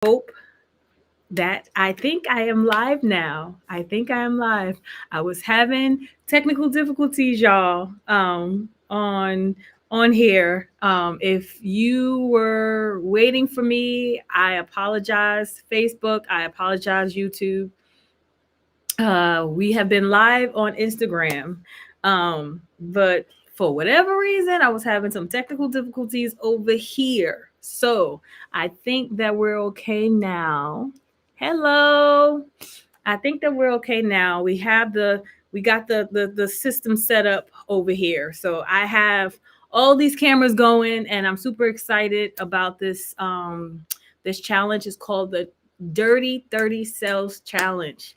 Hope that I think I am live now. I think I am live. I was having technical difficulties, y'all, on here. If you were waiting for me, I apologize, Facebook. I apologize, YouTube. We have been live on Instagram, but for whatever reason, I was having some technical difficulties over here. So I think that we're okay now. Hello. I think that we're okay now. We got the system set up over here. So I have all these cameras going, and I'm super excited about this challenge. Is called the Dirty 30 Sales Challenge.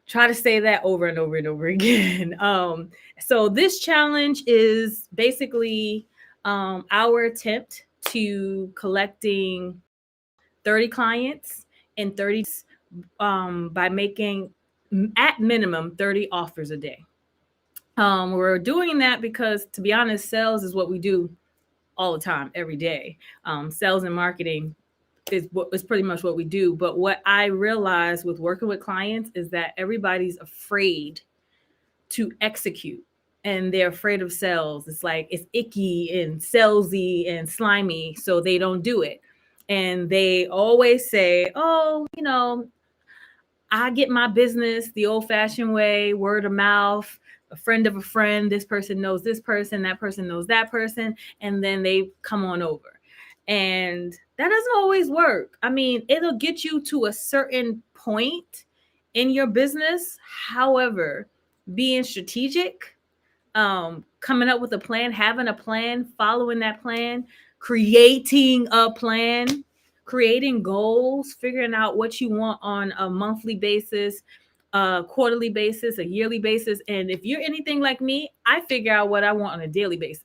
Try to say that over and over and over again. So this challenge is basically our attempt to collecting 30 clients in 30 days by making at minimum 30 offers a day. We're doing that because, to be honest, sales is what we do all the time, every day. Sales and marketing is pretty much what we do. But what I realize with working with clients is that everybody's afraid to execute, and they're afraid of sales. It's like it's icky and salesy and slimy, so they don't do it. And they always say, "Oh, I get my business the old-fashioned way, word of mouth, a friend of a friend. This person knows this person, that person knows that person, and then they come on over." And that doesn't always work. I mean, it'll get you to a certain point in your business. However, being strategic, coming up with a plan, having a plan, following that plan, creating a plan, creating goals, figuring out what you want on a monthly basis, a quarterly basis, a yearly basis. And if you're anything like me, I figure out what I want on a daily basis.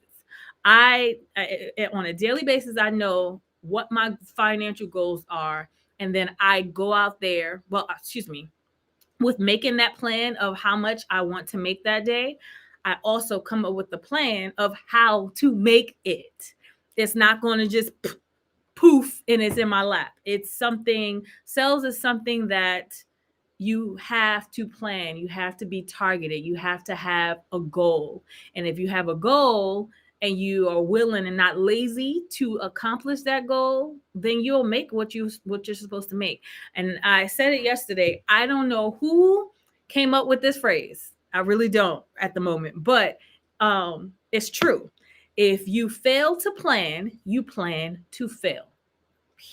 On a daily basis, I know what my financial goals are, and then I go out there. Well, excuse me, with making that plan of how much I want to make that day, I also come up with the plan of how to make it. It's not going to just poof and it's in my lap. It's something, sales is something that you have to plan, you have to be targeted, you have to have a goal. And if you have a goal and you are willing and not lazy to accomplish that goal, then you'll make what you're supposed to make. And I said it yesterday. I don't know who came up with this phrase. I really don't at the moment, but it's true. If you fail to plan, you plan to fail.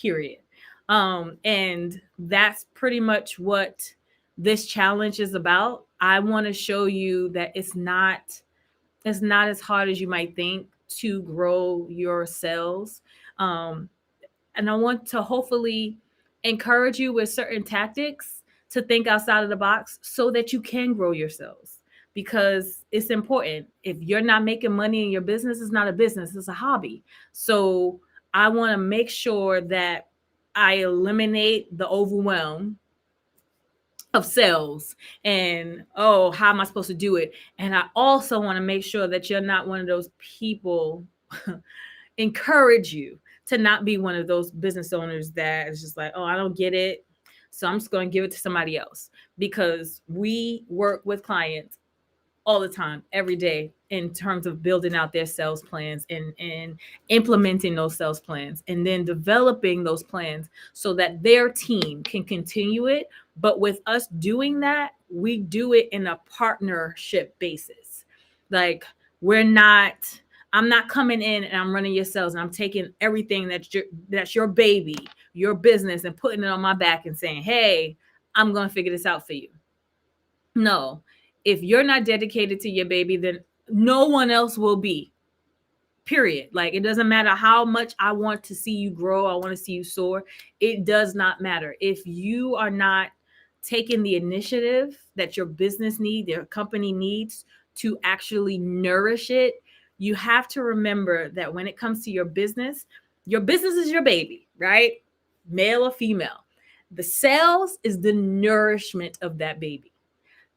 Period. And that's pretty much what this challenge is about. I want to show you that it's not as hard as you might think to grow your sales. Um, and I want to hopefully encourage you with certain tactics to think outside of the box so that you can grow your sales, because it's important. If you're not making money in your business, it's not a business, it's a hobby. So I want to make sure that I eliminate the overwhelm of sales and, oh, how am I supposed to do it? And I also want to make sure that you're not one of those people encourage you to not be one of those business owners that is just like, oh, I don't get it, so I'm just going to give it to somebody else. Because we work with clients all the time, every day, in terms of building out their sales plans and implementing those sales plans and then developing those plans so that their team can continue it. But with us doing that, we do it in a partnership basis. Like, we're not, I'm not coming in and I'm running your sales and I'm taking everything that's your baby, your business, and putting it on my back and saying, hey, I'm going to figure this out for you. No, if you're not dedicated to your baby, then no one else will be. Period. Like, it doesn't matter how much I want to see you grow, I want to see you soar. It does not matter. If you are not taking the initiative that your business needs, your company needs to actually nourish it, you have to remember that when it comes to your business is your baby, right? Male or female. The sales is the nourishment of that baby.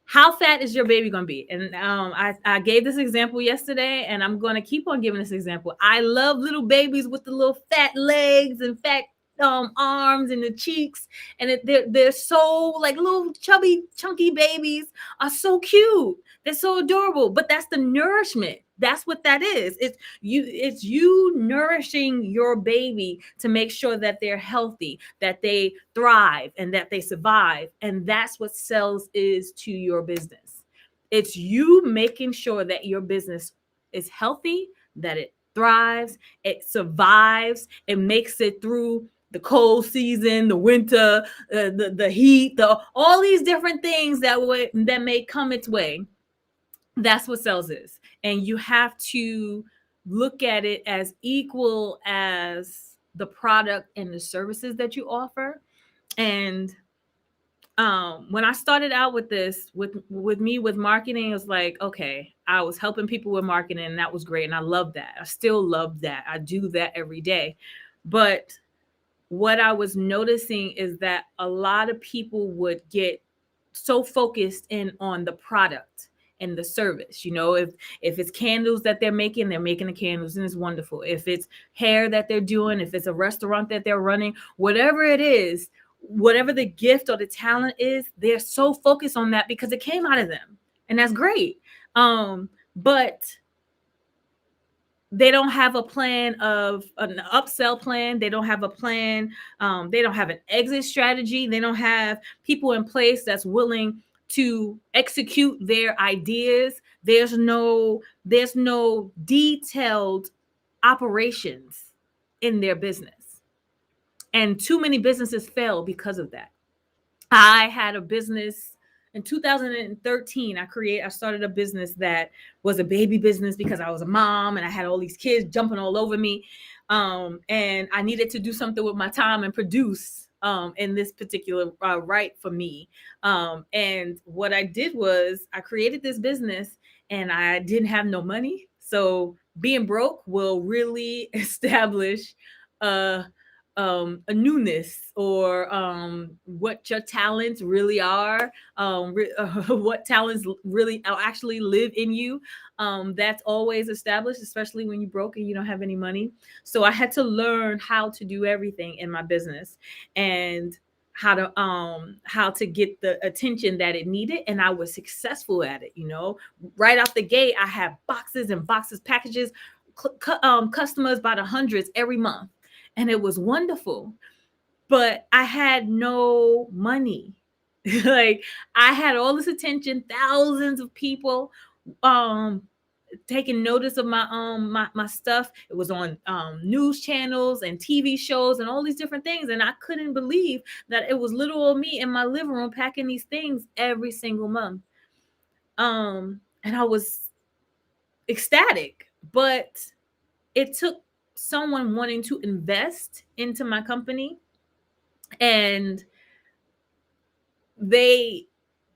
How fat is your baby going to be? And I gave this example yesterday, and I'm going to keep on giving this example. I love little babies with the little fat legs and fat arms and the cheeks, and they're so like little chubby chunky babies are so cute. They're so adorable, but that's the nourishment. That's what that is. It's you nourishing your baby to make sure that they're healthy, that they thrive, and that they survive. And that's what sales is to your business. It's you making sure that your business is healthy, that it thrives, it survives, it makes it through the cold season, the winter, the heat, all these different things that may come its way. That's what sales is. And you have to look at it as equal as the product and the services that you offer. And when I started out with this, with marketing, it was like, okay, I was helping people with marketing, and that was great. And I love that. I still love that. I do that every day. But what I was noticing is that a lot of people would get so focused in on the product and the service. If it's candles that they're making the candles, and it's wonderful. If it's hair that they're doing, if it's a restaurant that they're running, whatever it is, whatever the gift or the talent is, they're so focused on that because it came out of them, and that's great. But they don't have a plan of an upsell plan. They don't have a plan. They don't have an exit strategy. They don't have people in place that's willing to execute their ideas. There's no detailed operations in their business. And too many businesses fail because of that. I had a business in 2013. I started a business that was a baby business because I was a mom and I had all these kids jumping all over me. And I needed to do something with my time and produce in this particular right for me. And what I did was I created this business and I didn't have no money. So being broke will really establish a newness, or what your talents really are, what talents really actually live in you. That's always established, especially when you're broke and you don't have any money. So I had to learn how to do everything in my business, and how to get the attention that it needed, and I was successful at it. Right out the gate, I have boxes and boxes, packages, customers by the hundreds every month, and it was wonderful. But I had no money. Like, I had all this attention, thousands of people taking notice of my stuff. It was on news channels and TV shows and all these different things, and I couldn't believe that it was little old me in my living room packing these things every single month. And I was ecstatic, but it took someone wanting to invest into my company, and they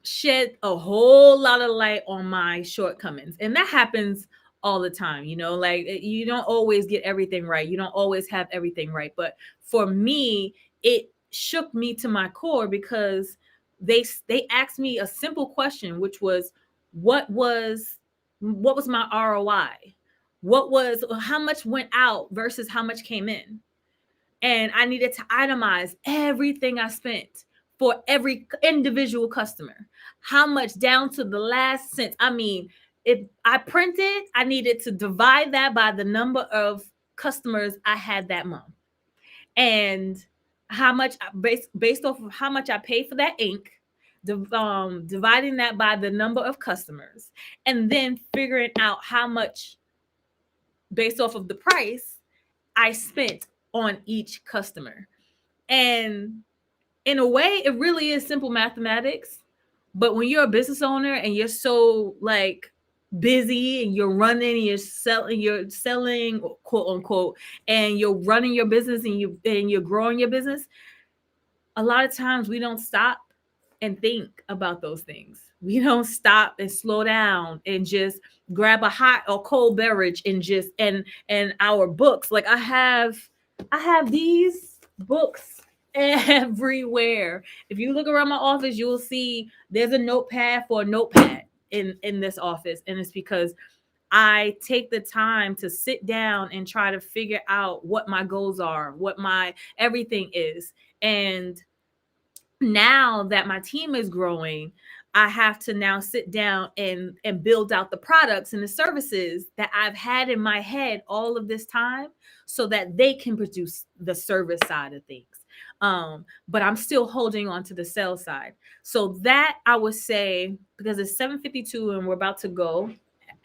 shed a whole lot of light on my shortcomings. And that happens all the time. Like, you don't always get everything right, you don't always have everything right. But for me, it shook me to my core, because they asked me a simple question, which was, what was my ROI? How much went out versus how much came in? And I needed to itemize everything I spent for every individual customer. How much, down to the last cent. I mean, if I printed, I needed to divide that by the number of customers I had that month. And how much, based off of how much I paid for that ink, dividing that by the number of customers, and then figuring out how much, based off of the price, I spent on each customer. And in a way, it really is simple mathematics. But when you're a business owner and you're so like busy, and you're running, and you're selling, quote unquote, and you're running your business, and you're growing your business, a lot of times we don't stop and think about those things. We don't stop and slow down and just grab a hot or cold beverage and our books. Like, I have these books everywhere. If you look around my office, you'll see there's a notepad for a notepad in this office. And it's because I take the time to sit down and try to figure out what my goals are, what my everything is. And now that my team is growing, I have to now sit down and build out the products and the services that I've had in my head all of this time so that they can produce the service side of things. But I'm still holding on to the sales side. So that I would say, because it's 7:52 and we're about to go,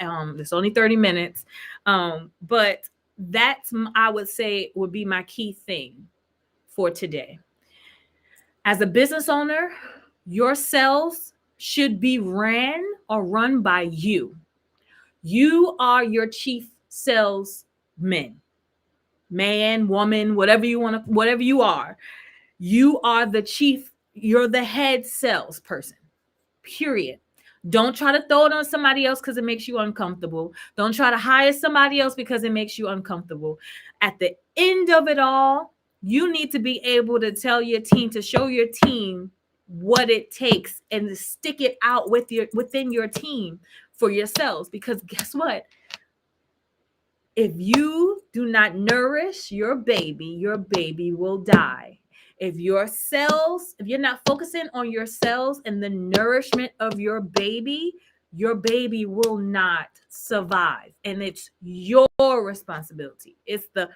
it's only 30 minutes. But that's, I would say, would be my key thing for today. As a business owner, your sales should be ran or run by you. You are your chief salesman, man, woman, whatever you want to, whatever you are. You are the chief, you're the head salesperson, period. Don't try to throw it on somebody else because it makes you uncomfortable. Don't try to hire somebody else because it makes you uncomfortable. At the end of it all, you need to be able to tell your team, to show your team what it takes and to stick it out within your team for yourselves. Because guess what? If you do not nourish your baby will die. If you're not focusing on your cells and the nourishment of your baby will not survive. And it's your responsibility. It's the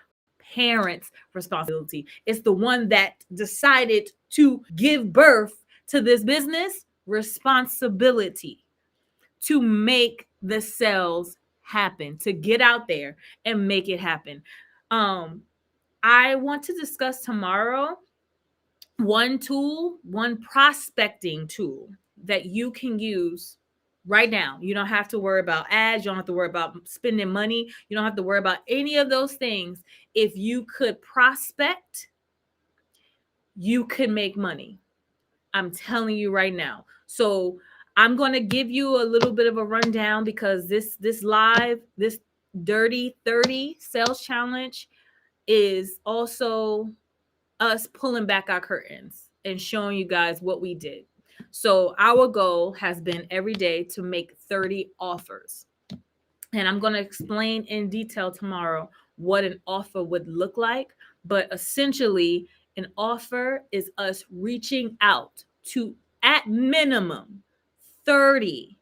parent's responsibility. It's the one that decided to give birth to this business responsibility to make the cells happen, to get out there and make it happen. I want to discuss tomorrow one prospecting tool that you can use right now. You don't have to worry about ads. You don't have to worry about spending money. You don't have to worry about any of those things. If you could prospect, you could make money. I'm telling you right now. So I'm going to give you a little bit of a rundown because this Dirty 30 sales challenge is also us pulling back our curtains and showing you guys what we did. So our goal has been every day to make 30 offers. And I'm going to explain in detail tomorrow what an offer would look like. But essentially, an offer is us reaching out to, at minimum, 30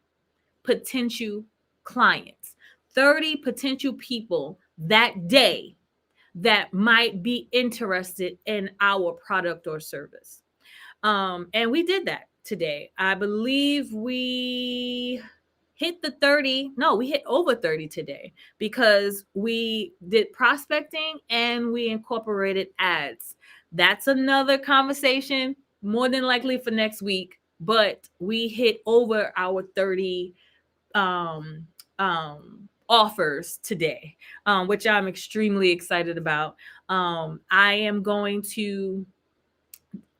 potential clients, 30 potential people that day that might be interested in our product or service. And we did that today. I believe we hit the 30. No, we hit over 30 today because we did prospecting and we incorporated ads. That's another conversation, more than likely for next week, but we hit over our 30 offers today, which I'm extremely excited about. I am going to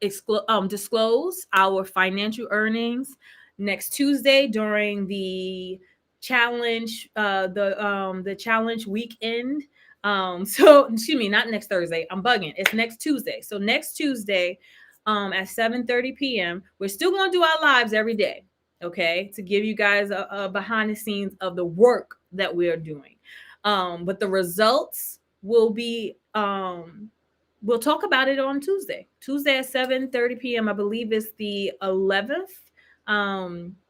disclose our financial earnings next Tuesday during the challenge, the challenge weekend. So excuse me, not next Thursday. I'm bugging. It's next Tuesday. So next Tuesday, at 7:30 p.m. We're still going to do our lives every day, okay, to give you guys a behind the scenes of the work that we are doing. But the results will be we'll talk about it on Tuesday at 7:30 p.m. I believe it's the 11th,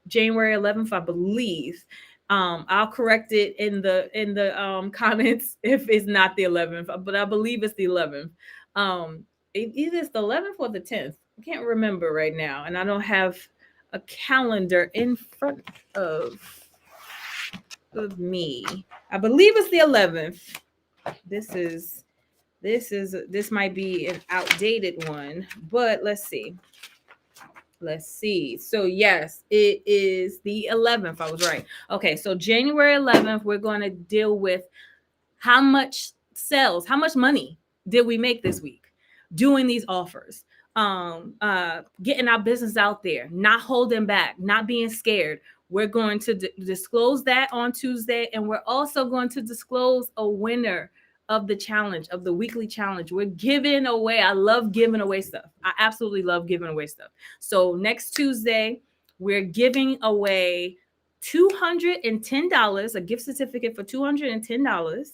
January 11th, I believe. I'll correct it in the comments if it's not the 11th, but I believe it's the 11th. Either it's the 11th or the 10th. I can't remember right now, and I don't have a calendar in front of me. I believe it's the 11th. This might be an outdated one, but let's see. So yes, it is the 11th. I was right. Okay, so January 11th, we're going to deal with how much money did we make this week doing these offers, getting our business out there, not holding back, not being scared. We're going to disclose that on Tuesday, and we're also going to disclose a winner of the challenge, of the weekly challenge. We're giving away. I love giving away stuff. I absolutely love giving away stuff. So next Tuesday, we're giving away $210, a gift certificate for $210.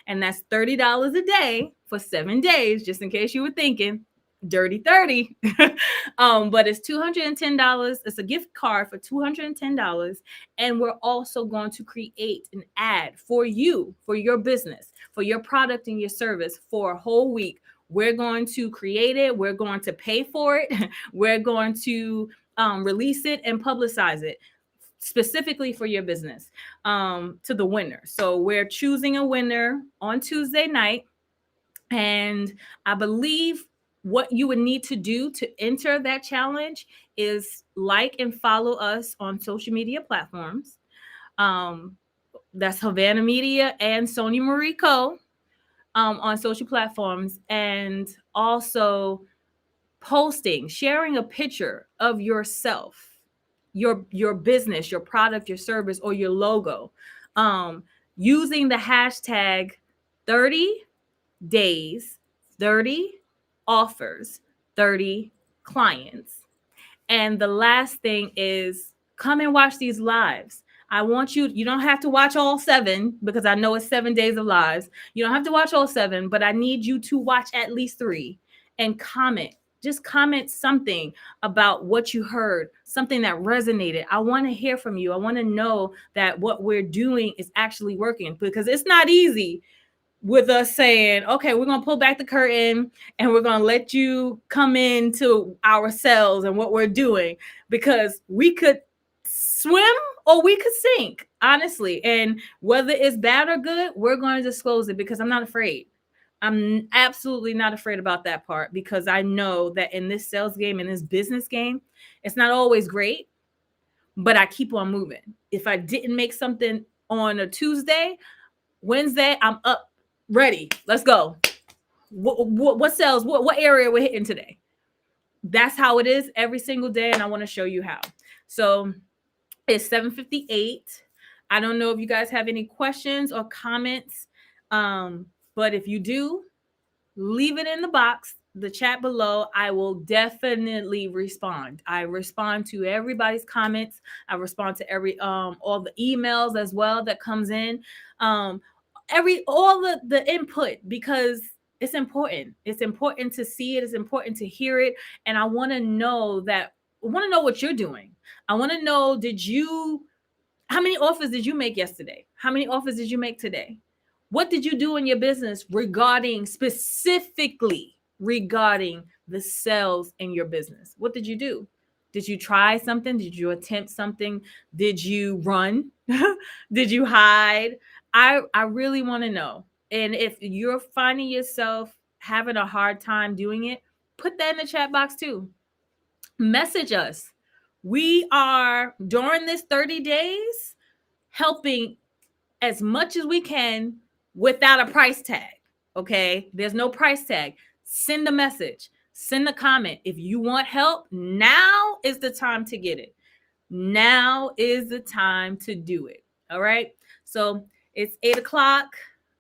And that's $30 a day for 7 days, just in case you were thinking dirty 30. But it's $210. It's a gift card for $210. And we're also going to create an ad for you, for your business, for your product and your service for a whole week. We're going to create it. We're going to pay for it. We're going to release it and publicize it specifically for your business to the winner. So we're choosing a winner on Tuesday night. And I believe what you would need to do to enter that challenge is like and follow us on social media platforms. That's Havana Media and Sonia Marie Co. On social platforms, and also posting, sharing a picture of yourself, your business, your product, your service, or your logo, using the hashtag 30 days, 30 offers, 30 clients. And the last thing is come and watch these lives. I want you don't have to watch all 7 because I know it's 7 days of lives. You don't have to watch all 7, but I need you to watch at least 3 and comment. Just comment something about what you heard, something that resonated. I want to hear from you. I want to know that what we're doing is actually working, because it's not easy with us saying, okay, we're going to pull back the curtain and we're going to let you come into ourselves and what we're doing, because we could swim or we could sink, honestly. And whether it's bad or good, we're going to disclose it, because I'm not afraid. I'm absolutely not afraid about that part, because I know that in this sales game, in this business game, it's not always great, but I keep on moving. If I didn't make something on a Tuesday, Wednesday, I'm up, ready. Let's go. What sales? What area we're hitting today? That's how it is every single day, and I want to show you how. So it's 7:58. I don't know if you guys have any questions or comments, but if you do, leave it in the chat below. I will definitely respond. I respond to everybody's comments. I respond to all the emails as well that comes in. All the input, because it's important. It's important to see it. It's important to hear it. And I want to know what you're doing. I want to know, how many offers did you make yesterday? How many offers did you make today? What did you do in your business specifically regarding the sales in your business? What did you do? Did you try something? Did you attempt something? Did you run? Did you hide? I really want to know. And if you're finding yourself having a hard time doing it, put that in the chat box too. Message us. We are, during this 30 days, helping as much as we can without a price tag. Okay, there's no price tag. Send a message, send a comment. If you want help, now is the time to get it. Now is the time to do it. All right, so it's 8 o'clock.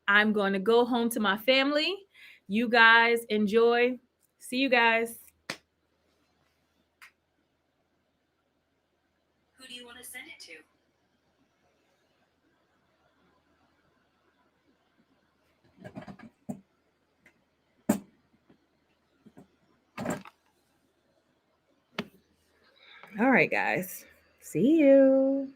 I'm going to go home to my family. You guys enjoy. See you guys. Who do you want to send it to? All right, guys. See you.